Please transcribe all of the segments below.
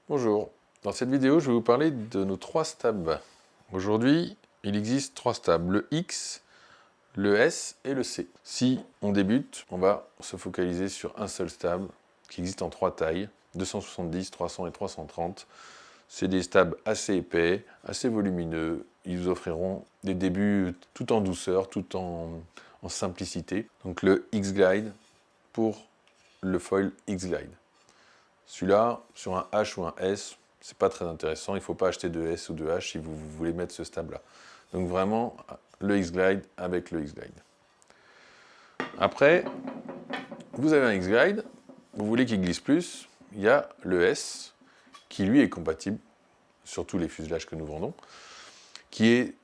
Bonjour, dans cette vidéo je vais vous parler de nos trois stabs. Aujourd'hui il existe trois stabs, le X, le S et le C. Si on débute, on va se focaliser sur un seul stab qui existe en trois tailles, 270, 300 et 330. C'est des stabs assez épais, assez volumineux, ils vous offriront des débuts tout en douceur, tout en simplicité. Donc le X-Glide pour le foil X-Glide. Celui-là, sur un H ou un S, c'est pas très intéressant. Il ne faut pas acheter de S ou de H si vous voulez mettre ce stab-là. Donc vraiment, le X-Glide avec le X-Glide. Après, vous avez un X-Glide, vous voulez qu'il glisse plus, il y a le S, qui lui est compatible sur tous les fuselages que nous vendons, qui est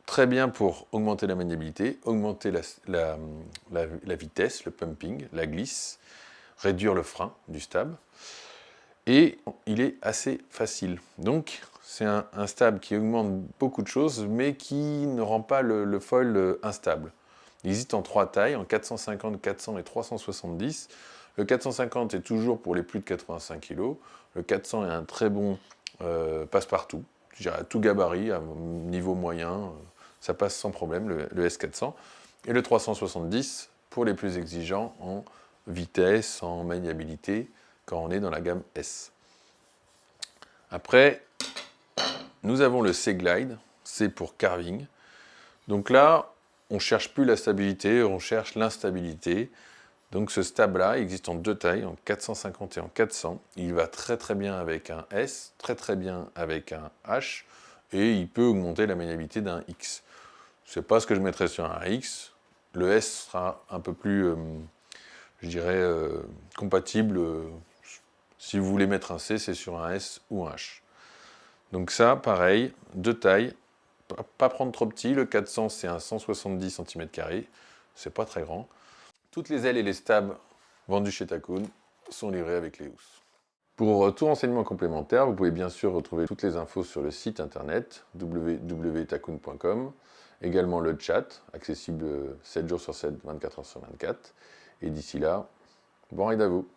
très bien pour augmenter la maniabilité, augmenter la vitesse, le pumping, la glisse, réduire le frein du stab. Et il est assez facile. Donc, c'est un stab qui augmente beaucoup de choses, mais qui ne rend pas le foil instable. Il existe en trois tailles, en 450, 400 et 370. Le 450 est toujours pour les plus de 85 kg. Le 400 est un très bon passe-partout. Je dirais à tout gabarit, à niveau moyen, ça passe sans problème, le S400. Et le 370 pour les plus exigeants en vitesse, en maniabilité, quand on est dans la gamme S. Après, nous avons le C-Glide, C pour carving. Donc là, on ne cherche plus la stabilité, on cherche l'instabilité. Donc ce stab-là existe en deux tailles, en 450 et en 400. Il va très très bien avec un S, très très bien avec un H, et il peut augmenter la maniabilité d'un X. Je ne sais pas ce que je mettrais sur un X. Le S sera un peu plus, je dirais, compatible. Si vous voulez mettre un C, c'est sur un S ou un H. Donc ça, pareil, deux tailles. Pas prendre trop petit. Le 400, c'est un 170 cm². C'est pas très grand. Toutes les ailes et les stabs vendus chez Takun sont livrés avec les housses. Pour tout renseignement complémentaire, vous pouvez bien sûr retrouver toutes les infos sur le site internet www.takun.com, également le chat, accessible 7 jours sur 7, 24 heures sur 24. Et d'ici là, bon ride à vous!